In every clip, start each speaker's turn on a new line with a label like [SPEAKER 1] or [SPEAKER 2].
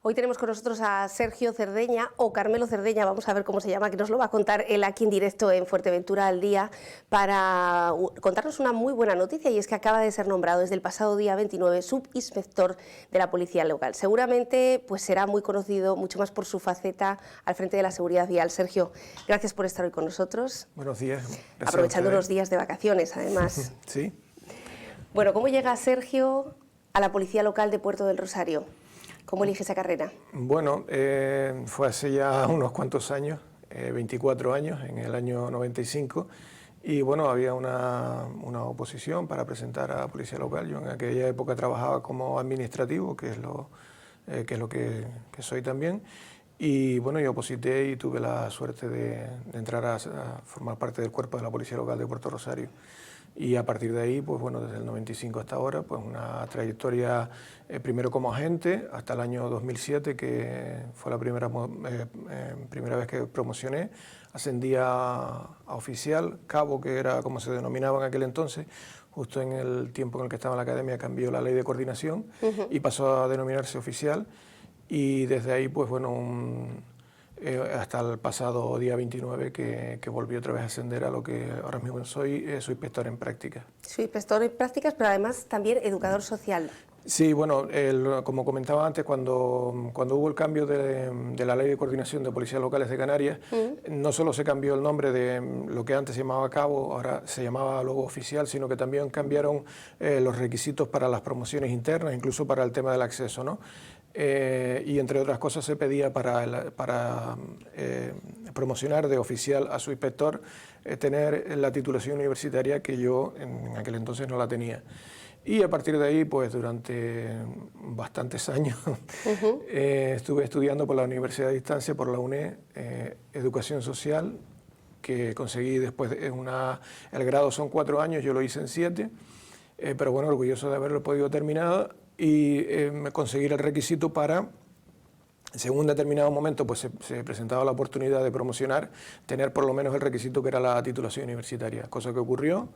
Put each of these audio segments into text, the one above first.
[SPEAKER 1] Hoy tenemos con nosotros a Sergio Cerdeña, o Carmelo Cerdeña, vamos a ver cómo se llama, que nos lo va a contar él aquí en directo en Fuerteventura al Día, para contarnos una muy buena noticia, y es que acaba de ser nombrado desde el pasado día 29 subinspector de la Policía Local. Seguramente pues será muy conocido, mucho más por su faceta al frente de la seguridad vial. Sergio, gracias por estar hoy con nosotros.
[SPEAKER 2] Buenos días. Gracias.
[SPEAKER 1] Aprovechando los días de vacaciones, además.
[SPEAKER 2] Sí.
[SPEAKER 1] Bueno, ¿cómo llega Sergio a la Policía Local de Puerto del Rosario? ¿Cómo elige esa carrera?
[SPEAKER 2] Bueno, fue hace ya unos cuantos años, 24 años, en el año 95, y bueno, había una oposición para presentar a la Policía Local. Yo en aquella época trabajaba como administrativo, que es lo que soy también, y bueno, yo oposité y tuve la suerte de entrar a formar parte del cuerpo de la Policía Local de Puerto Rosario. Y a partir de ahí, pues bueno, desde el 95 hasta ahora, pues una trayectoria primero como agente hasta el año 2007, que fue la primera vez que promocioné. Ascendí a oficial, cabo, que era como se denominaba en aquel entonces. Justo en el tiempo en el que estaba en la academia cambió la ley de coordinación y pasó a denominarse oficial. Y desde ahí, pues bueno, hasta el pasado día 29 que volví otra vez a ascender a lo que ahora mismo soy inspector en prácticas. Soy
[SPEAKER 1] inspector en prácticas, pero además también educador social.
[SPEAKER 2] Sí, bueno, como comentaba antes, cuando hubo el cambio de la Ley de Coordinación de Policías Locales de Canarias, no solo se cambió el nombre de lo que antes se llamaba cabo, ahora se llamaba luego oficial, sino que también cambiaron los requisitos para las promociones internas, incluso para el tema del acceso, ¿no? Y entre otras cosas se pedía para promocionar de oficial a subinspector tener la titulación universitaria, que yo en aquel entonces no la tenía. Y a partir de ahí, pues durante bastantes años estuve estudiando por la Universidad de Distancia, por la UNED, Educación Social, que conseguí después, el grado son 4 años, yo lo hice en 7, pero bueno, orgulloso de haberlo podido terminar y conseguir el requisito para, según un determinado momento, pues se presentaba la oportunidad de promocionar, tener por lo menos el requisito que era la titulación universitaria, cosa que ocurrió.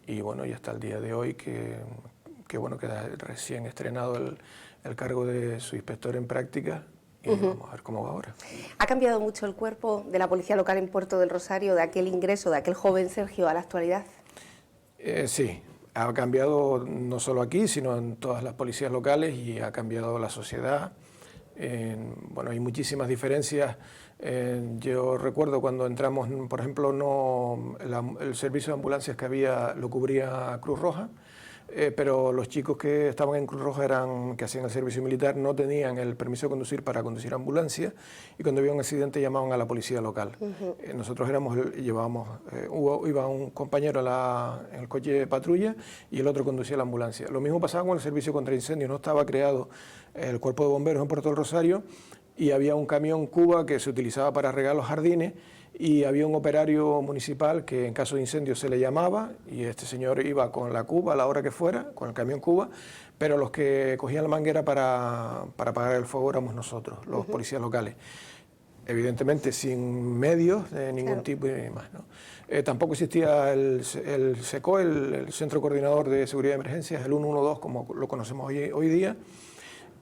[SPEAKER 2] Y bueno, y hasta el día de hoy que bueno, queda recién estrenado el cargo de subinspector en práctica, y vamos a ver cómo va ahora.
[SPEAKER 1] ¿Ha cambiado mucho el cuerpo de la Policía Local en Puerto del Rosario, de aquel ingreso, de aquel joven Sergio, a la actualidad?
[SPEAKER 2] Sí, ha cambiado no solo aquí, sino en todas las policías locales, y ha cambiado la sociedad. Bueno, hay muchísimas diferencias. Yo recuerdo cuando entramos, por ejemplo, el servicio de ambulancias que había lo cubría Cruz Roja, pero los chicos que estaban en Cruz Roja, que hacían el servicio militar, no tenían el permiso de conducir para conducir ambulancia, y cuando había un accidente llamaban a la policía local. Nosotros iba un compañero en el coche de patrulla y el otro conducía la ambulancia. Lo mismo pasaba con el servicio contra incendios. No estaba creado el cuerpo de bomberos en Puerto del Rosario, y había un camión Cuba que se utilizaba para regar los jardines, y había un operario municipal que en caso de incendio se le llamaba, y este señor iba con la Cuba a la hora que fuera, con el camión Cuba, pero los que cogían la manguera para apagar el fuego éramos nosotros, los policías locales. Evidentemente sin medios de ningún tipo y demás, ¿no? Tampoco existía el SECO, el Centro Coordinador de Seguridad de Emergencias, el 112 como lo conocemos hoy día.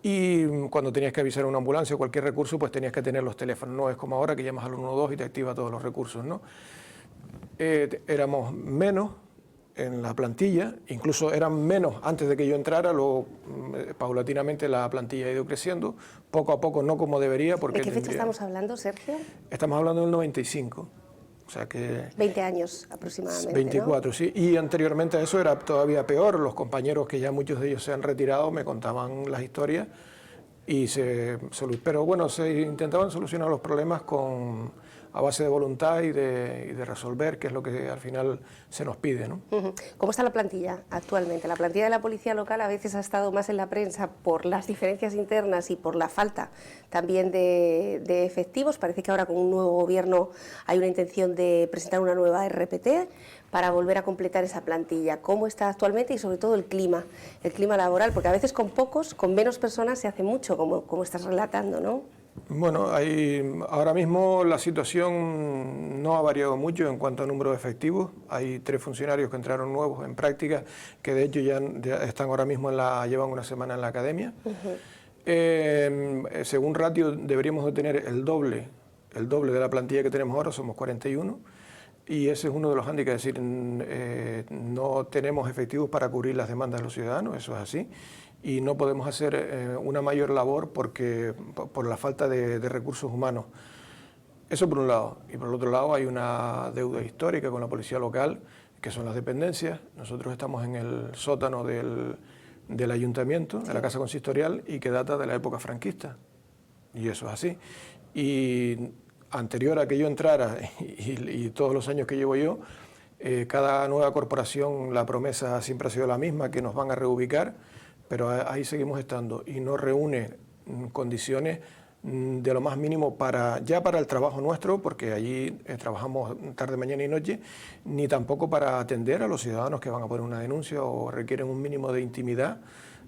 [SPEAKER 2] Y cuando tenías que avisar a una ambulancia o cualquier recurso, pues tenías que tener los teléfonos. No es como ahora que llamas al 112 y te activa todos los recursos, ¿no? Éramos menos en la plantilla, incluso eran menos antes de que yo entrara, luego paulatinamente la plantilla ha ido creciendo, poco a poco, no como debería. Porque
[SPEAKER 1] ¿de qué fecha estamos hablando, Sergio?
[SPEAKER 2] Estamos hablando del 95. O sea que
[SPEAKER 1] 20 años aproximadamente,
[SPEAKER 2] 24,
[SPEAKER 1] ¿no?
[SPEAKER 2] Sí. Y anteriormente a eso era todavía peor. Los compañeros, que ya muchos de ellos se han retirado, me contaban las historias. Pero bueno, se intentaban solucionar los problemas a base de voluntad y de resolver, que es lo que al final se nos pide, ¿no?
[SPEAKER 1] ¿Cómo está la plantilla actualmente? La plantilla de la Policía Local a veces ha estado más en la prensa por las diferencias internas y por la falta también de efectivos. Parece que ahora con un nuevo gobierno hay una intención de presentar una nueva RPT para volver a completar esa plantilla. ¿Cómo está actualmente? Y sobre todo el clima laboral, porque a veces con menos personas se hace mucho, como estás relatando, ¿no?
[SPEAKER 2] Bueno, ahora mismo la situación no ha variado mucho en cuanto a número de efectivos. Hay 3 funcionarios que entraron nuevos en práctica, que de hecho ya están ahora mismo llevan una semana en la academia. Según ratio deberíamos de tener el doble de la plantilla que tenemos ahora, somos 41, y ese es uno de los hándicaps, es decir, no tenemos efectivos para cubrir las demandas de los ciudadanos, eso es así, y no podemos hacer una mayor labor por la falta de recursos humanos. Eso por un lado, y por el otro lado hay una deuda histórica con la policía local, que son las dependencias. Nosotros estamos en el sótano del ayuntamiento, de la casa consistorial, y que data de la época franquista, y eso es así. Y anterior a que yo entrara, y todos los años que llevo yo, cada nueva corporación, la promesa siempre ha sido la misma, que nos van a reubicar, pero ahí seguimos estando, y no reúne condiciones de lo más mínimo ya para el trabajo nuestro, porque allí trabajamos tarde, mañana y noche, ni tampoco para atender a los ciudadanos que van a poner una denuncia o requieren un mínimo de intimidad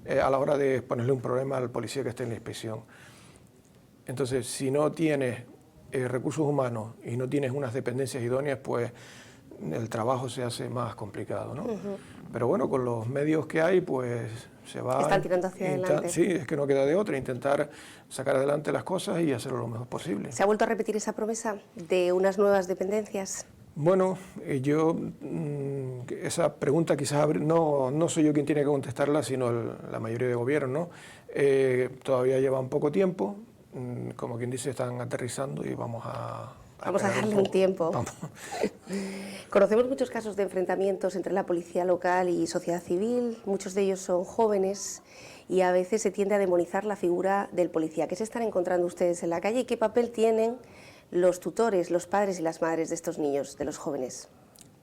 [SPEAKER 2] a la hora de ponerle un problema al policía que esté en la inspección. Entonces, si no tienes recursos humanos y no tienes unas dependencias idóneas, pues el trabajo se hace más complicado, ¿no? Pero bueno, con los medios que hay, pues se va...
[SPEAKER 1] Están tirando hacia adelante.
[SPEAKER 2] Sí, es que no queda de otra, intentar sacar adelante las cosas y hacerlo lo mejor posible.
[SPEAKER 1] ¿Se ha vuelto a repetir esa promesa de unas nuevas dependencias?
[SPEAKER 2] Bueno, esa pregunta quizás no soy yo quien tiene que contestarla, sino la mayoría de gobiernos, ¿no? Todavía llevan poco tiempo, como quien dice, están aterrizando y vamos a
[SPEAKER 1] darle un tiempo. Conocemos muchos casos de enfrentamientos entre la policía local y sociedad civil, muchos de ellos son jóvenes y a veces se tiende a demonizar la figura del policía. ¿Qué se están encontrando ustedes en la calle y qué papel tienen los tutores, los padres y las madres de estos niños, de los jóvenes?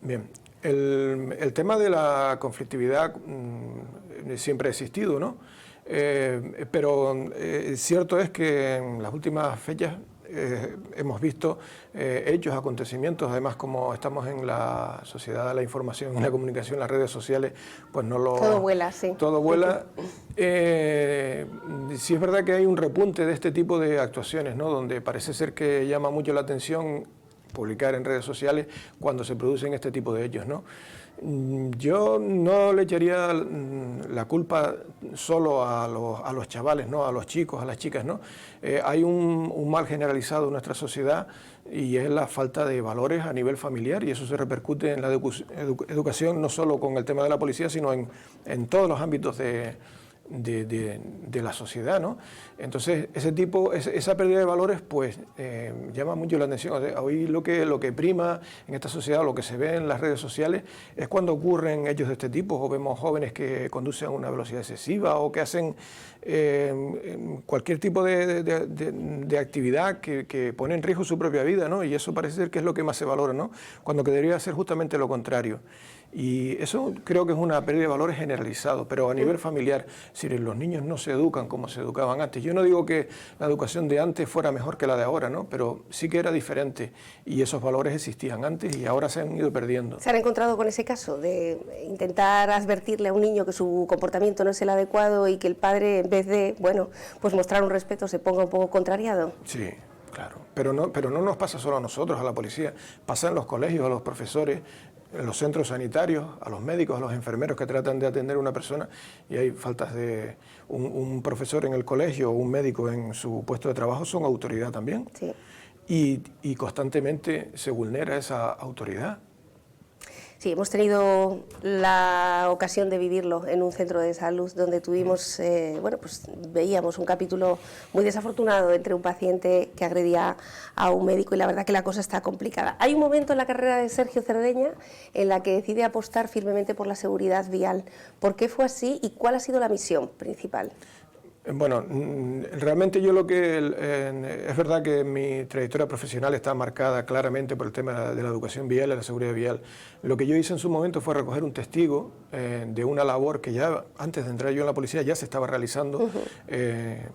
[SPEAKER 2] Bien, el tema de la conflictividad siempre ha existido, ¿no? Pero cierto es que en las últimas fechas hemos visto hechos, acontecimientos, además como estamos en la sociedad de la información y la comunicación, las redes sociales, pues no lo...
[SPEAKER 1] Todo vuela, sí.
[SPEAKER 2] Todo vuela. Sí es verdad que hay un repunte de este tipo de actuaciones, ¿no? Donde parece ser que llama mucho la atención publicar en redes sociales cuando se producen este tipo de hechos, ¿no? Yo no le echaría la culpa solo a los chavales, ¿no? A los chicos, a las chicas, ¿no? Hay un mal generalizado en nuestra sociedad y es la falta de valores a nivel familiar, y eso se repercute en la educación, no solo con el tema de la policía, sino en todos los ámbitos de la sociedad, ¿no? Entonces, esa pérdida de valores, pues, llama mucho la atención. O sea, hoy lo que prima en esta sociedad, lo que se ve en las redes sociales, es cuando ocurren hechos de este tipo, o vemos jóvenes que conducen a una velocidad excesiva, o que hacen cualquier tipo de actividad que pone en riesgo su propia vida, ¿no? Y eso parece ser que es lo que más se valora, ¿no? Cuando que debería ser justamente lo contrario. Y eso creo que es una pérdida de valores generalizado, pero a nivel familiar, si los niños no se educan como se educaban antes. Yo no digo que la educación de antes fuera mejor que la de ahora, ¿no? Pero sí que era diferente y esos valores existían antes y ahora se han ido perdiendo.
[SPEAKER 1] ¿Se han encontrado con ese caso de intentar advertirle a un niño que su comportamiento no es el adecuado y que el padre, en vez de, bueno, pues mostrar un respeto, se ponga un poco contrariado?
[SPEAKER 2] Sí, claro. Pero no nos pasa solo a nosotros, a la policía. Pasa en los colegios, a los profesores, en los centros sanitarios, a los médicos, a los enfermeros que tratan de atender a una persona y hay faltas de... Un profesor en el colegio o un médico en su puesto de trabajo son autoridad también.
[SPEAKER 1] Sí.
[SPEAKER 2] Y constantemente se vulnera esa autoridad.
[SPEAKER 1] Sí, hemos tenido la ocasión de vivirlo en un centro de salud donde tuvimos, bueno, pues veíamos un capítulo muy desafortunado entre un paciente que agredía a un médico y la verdad que la cosa está complicada. Hay un momento en la carrera de Sergio Cerdeña en la que decide apostar firmemente por la seguridad vial. ¿Por qué fue así y cuál ha sido la misión principal?
[SPEAKER 2] Bueno, realmente yo es verdad que mi trayectoria profesional está marcada claramente por el tema de la educación vial y la seguridad vial. Lo que yo hice en su momento fue recoger un testigo de una labor que ya antes de entrar yo en la policía ya se estaba realizando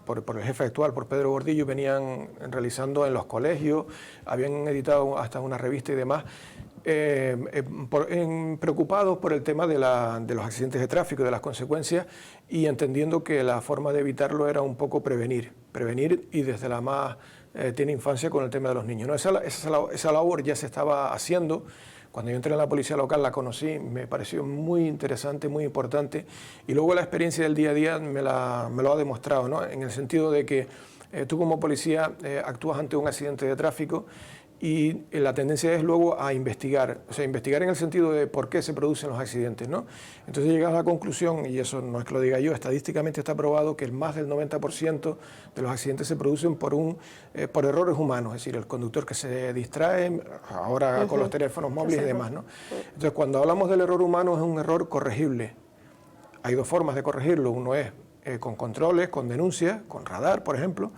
[SPEAKER 2] por el jefe actual, por Pedro Gordillo, venían realizando en los colegios, habían editado hasta una revista y demás. Preocupados por el tema de los accidentes de tráfico, de las consecuencias, y entendiendo que la forma de evitarlo era un poco prevenir y desde la más tiene infancia con el tema de los niños, ¿no? Esa labor ya se estaba haciendo Cuando yo entré en la policía local la conocí, me pareció muy interesante, muy importante, y luego la experiencia del día a día me lo ha demostrado, ¿no? En el sentido de que tú como policía actúas ante un accidente de tráfico y la tendencia es luego a investigar, o sea, investigar en el sentido de por qué se producen los accidentes, ¿no? Entonces llegas a la conclusión, y eso no es que lo diga yo, estadísticamente está probado que más del 90% de los accidentes se producen por errores humanos, es decir, el conductor que se distrae, ahora con los teléfonos móviles y demás, ¿no? Entonces cuando hablamos del error humano es un error corregible. Hay dos formas de corregirlo, uno es con controles, con denuncias, con radar, por ejemplo,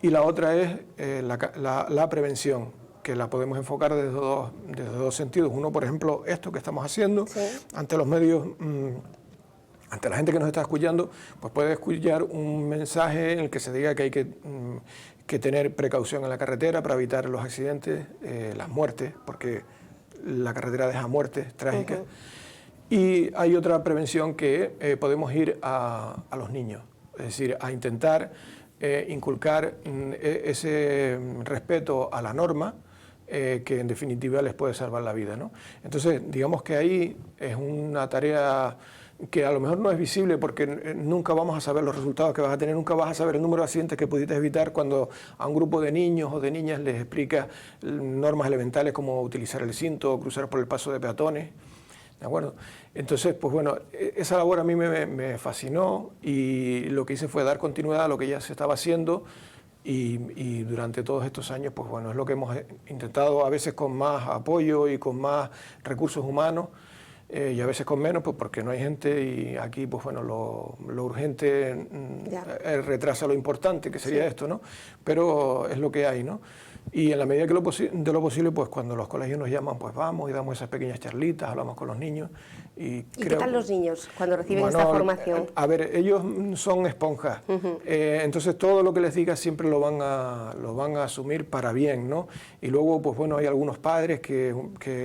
[SPEAKER 2] y la otra es la prevención, que la podemos enfocar desde dos sentidos. Uno, por ejemplo, esto que estamos haciendo, sí, ante los medios, ante la gente que nos está escuchando, pues puede escuchar un mensaje en el que se diga que hay que tener precaución en la carretera para evitar los accidentes, las muertes, porque la carretera deja muertes trágicas. Y hay otra prevención que podemos ir a los niños, es decir, a intentar inculcar ese respeto a la norma, que en definitiva les puede salvar la vida, ¿no? Entonces, digamos que ahí es una tarea que a lo mejor no es visible porque nunca vamos a saber los resultados que vas a tener, nunca vas a saber el número de accidentes que pudiste evitar cuando a un grupo de niños o de niñas les explicas normas elementales como utilizar el cinto o cruzar por el paso de peatones, ¿de acuerdo? Entonces, pues bueno, esa labor a mí me fascinó y lo que hice fue dar continuidad a lo que ya se estaba haciendo. Y durante todos estos años, pues bueno, es lo que hemos intentado, a veces con más apoyo y con más recursos humanos, y a veces con menos, pues porque no hay gente, y aquí, pues bueno, lo urgente retrasa lo importante, que sería esto, ¿no? Pero es lo que hay, ¿no? Y en la medida que de lo posible, pues cuando los colegios nos llaman, pues vamos y damos esas pequeñas charlitas, hablamos con los niños. ¿Y
[SPEAKER 1] qué tal los niños cuando reciben esta formación?
[SPEAKER 2] A ver, ellos son esponjas, entonces todo lo que les digas siempre lo van a asumir para bien, ¿no? Y luego, pues bueno, hay algunos padres que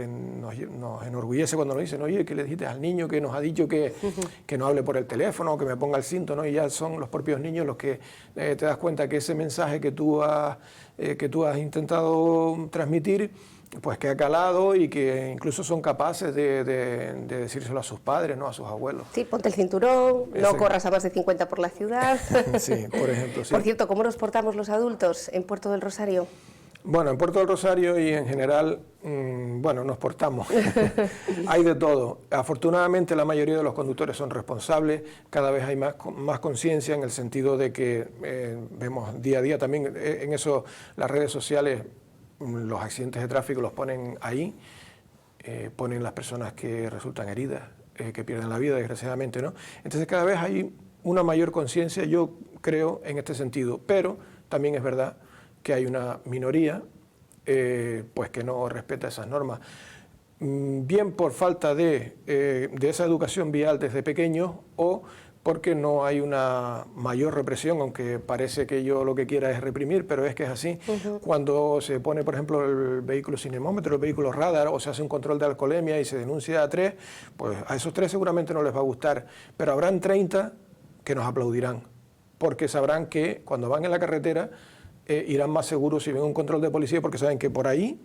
[SPEAKER 2] nos enorgullece cuando nos dicen, oye, ¿qué le dijiste al niño que nos ha dicho que no hable por el teléfono, que me ponga el cinto, ¿no? Y ya son los propios niños los que te das cuenta que ese mensaje que tú has intentado transmitir, pues que ha calado y que incluso son capaces de decírselo a sus padres, ¿no? A sus abuelos.
[SPEAKER 1] Sí, ponte el cinturón, no corras a más de 50 por la ciudad.
[SPEAKER 2] Sí, por ejemplo, sí.
[SPEAKER 1] Por cierto, ¿cómo nos portamos los adultos en Puerto del Rosario?
[SPEAKER 2] Bueno, en Puerto del Rosario y en general, bueno, nos portamos. Hay de todo. Afortunadamente la mayoría de los conductores son responsables, cada vez hay más conciencia en el sentido de que vemos día a día también, en eso las redes sociales, los accidentes de tráfico los ponen ahí, ponen las personas que resultan heridas, que pierden la vida desgraciadamente, ¿no? Entonces cada vez hay una mayor conciencia, yo creo, en este sentido, pero también es verdad que hay una minoría pues que no respeta esas normas, bien por falta de esa educación vial desde pequeños o porque no hay una mayor represión, aunque parece que yo lo que quiera es reprimir, pero es que es así. Cuando se pone, por ejemplo, el vehículo cinemómetro, el vehículo radar, o se hace un control de alcoholemia y se denuncia a 3, pues a esos 3 seguramente no les va a gustar, pero habrán 30 que nos aplaudirán, porque sabrán que cuando van en la carretera irán más seguros si ven un control de policía, porque saben que por ahí,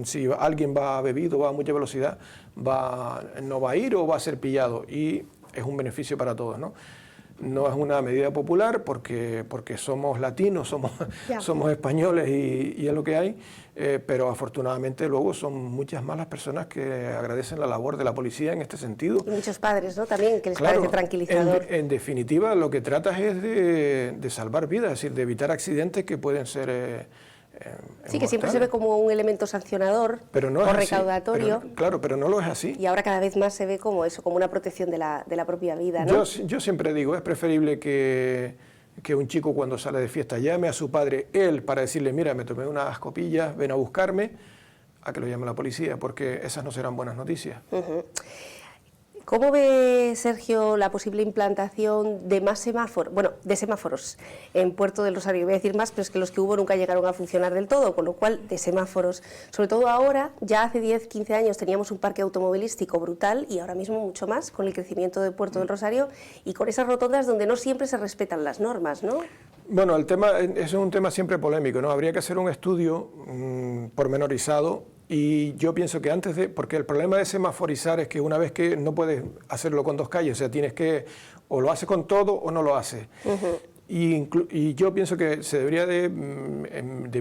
[SPEAKER 2] si alguien va bebido, va a mucha velocidad, no va a ir o va a ser pillado, y es un beneficio para todos, ¿no? No es una medida popular porque somos latinos, somos españoles y es lo que hay, pero afortunadamente luego son muchas más las personas que agradecen la labor de la policía en este sentido.
[SPEAKER 1] Y muchos padres, ¿no? También, que les parece tranquilizador.
[SPEAKER 2] En definitiva, lo que tratas es de salvar vidas, es decir, de evitar accidentes que pueden ser
[SPEAKER 1] sí, que siempre se ve como un elemento sancionador o recaudatorio.
[SPEAKER 2] Pero no lo es así.
[SPEAKER 1] Y ahora cada vez más se ve como eso, como una protección de la propia vida, ¿no?
[SPEAKER 2] Yo siempre digo, es preferible que un chico cuando sale de fiesta llame a su padre, él, para decirle, mira, me tomé unas copillas, ven a buscarme, a que lo llame la policía, porque esas no serán buenas noticias.
[SPEAKER 1] ¿Cómo ve, Sergio, la posible implantación de más semáforos, de semáforos en Puerto del Rosario? Voy a decir más, pero es que los que hubo nunca llegaron a funcionar del todo, con lo cual, de semáforos. Sobre todo ahora, ya hace 10, 15 años teníamos un parque automovilístico brutal y ahora mismo mucho más, con el crecimiento de Puerto del Rosario y con esas rotondas donde no siempre se respetan las normas, ¿no?
[SPEAKER 2] Bueno, el tema es un tema siempre polémico, ¿no? Habría que hacer un estudio pormenorizado Y yo pienso que antes de... Porque el problema de semaforizar es que una vez que no puedes hacerlo con 2 calles, o sea, tienes que... O lo haces con todo o no lo haces. Y yo pienso que se debería de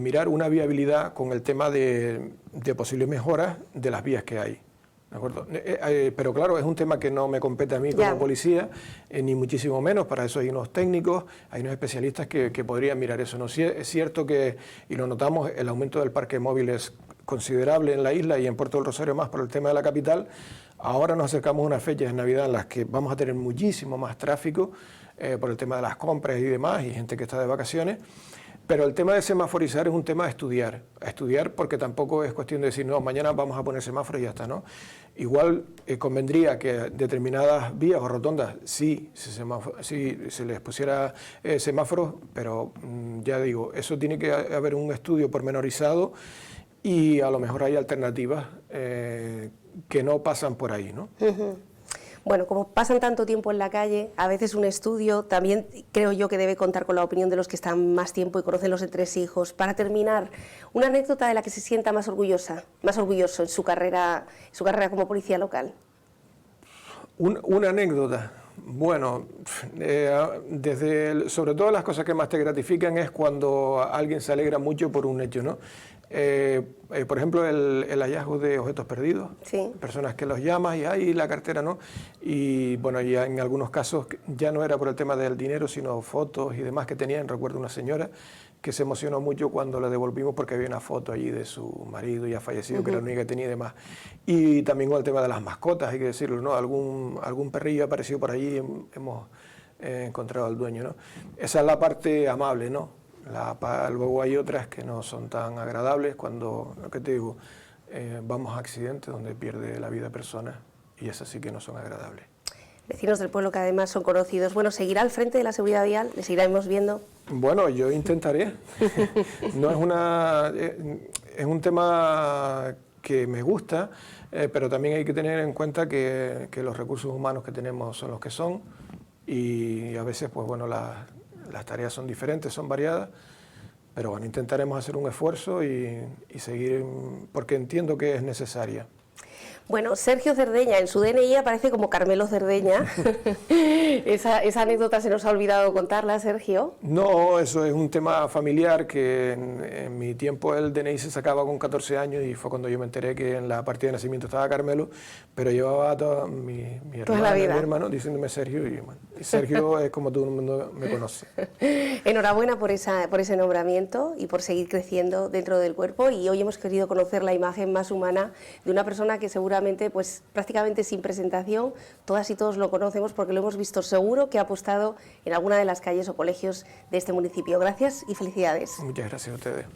[SPEAKER 2] mirar una viabilidad con el tema de posibles mejoras de las vías que hay. ¿De acuerdo? Pero claro, es un tema que no me compete a mí como policía, ni muchísimo menos. Para eso hay unos técnicos, hay unos especialistas que podrían mirar eso, ¿no? Sí, es cierto que, y lo notamos, el aumento del parque móvil es considerable en la isla y en Puerto del Rosario más por el tema de la capital. Ahora nos acercamos a unas fechas de Navidad en las que vamos a tener muchísimo más tráfico por el tema de las compras y demás, y gente que está de vacaciones. Pero el tema de semaforizar es un tema a estudiar porque tampoco es cuestión de decir, no, mañana vamos a poner semáforos y ya está, ¿no? Igual convendría que determinadas vías o rotondas sí se les pusiera semáforos, pero ya digo, eso tiene que haber un estudio pormenorizado y a lo mejor hay alternativas que no pasan por ahí, ¿no?
[SPEAKER 1] Bueno, como pasan tanto tiempo en la calle, a veces un estudio también creo yo que debe contar con la opinión de los que están más tiempo y conocen los entresijos. Para terminar, una anécdota de la que se sienta más orgulloso en su carrera como policía local.
[SPEAKER 2] Una anécdota. Bueno, sobre todo las cosas que más te gratifican es cuando alguien se alegra mucho por un hecho, ¿no? Por ejemplo, el hallazgo de objetos perdidos, personas que los llamas y ¡ay, la cartera!, ¿no? Y bueno, ya en algunos casos ya no era por el tema del dinero, sino fotos y demás que tenían. Recuerdo una señora que se emocionó mucho cuando le devolvimos porque había una foto allí de su marido ya fallecido, que era la única que tenía y demás. Y también con el tema de las mascotas, hay que decirlo, ¿no? Algún perrillo ha aparecido por allí y hemos encontrado al dueño, ¿no? Esa es la parte amable, ¿no? Luego hay otras que no son tan agradables cuando, lo que te digo, vamos a accidentes donde pierde la vida personas y esas sí que no son agradables.
[SPEAKER 1] Vecinos del pueblo que además son conocidos. Bueno, ¿seguirá al frente de la seguridad vial? ¿Le seguiremos viendo?
[SPEAKER 2] Bueno, yo intentaré. No es un tema que me gusta, pero también hay que tener en cuenta que los recursos humanos que tenemos son los que son y a veces, pues bueno, las tareas son diferentes, son variadas, pero bueno, intentaremos hacer un esfuerzo y seguir, porque entiendo que es necesaria.
[SPEAKER 1] Bueno, Sergio Cerdeña, en su DNI aparece como Carmelo Cerdeña. Esa anécdota se nos ha olvidado contarla, Sergio.
[SPEAKER 2] No, eso es un tema familiar que en mi tiempo el DNI se sacaba con 14 años y fue cuando yo me enteré que en la partida de nacimiento estaba Carmelo, pero llevaba toda mi hermana y mi hermano diciéndome Sergio y Sergio es como todo el mundo me conoce.
[SPEAKER 1] Enhorabuena por ese nombramiento y por seguir creciendo dentro del cuerpo, y hoy hemos querido conocer la imagen más humana de una persona que seguramente, pues prácticamente sin presentación, todas y todos lo conocemos porque lo hemos visto seguro que ha apostado en alguna de las calles o colegios de este municipio. Gracias y felicidades.
[SPEAKER 2] Muchas gracias a ustedes.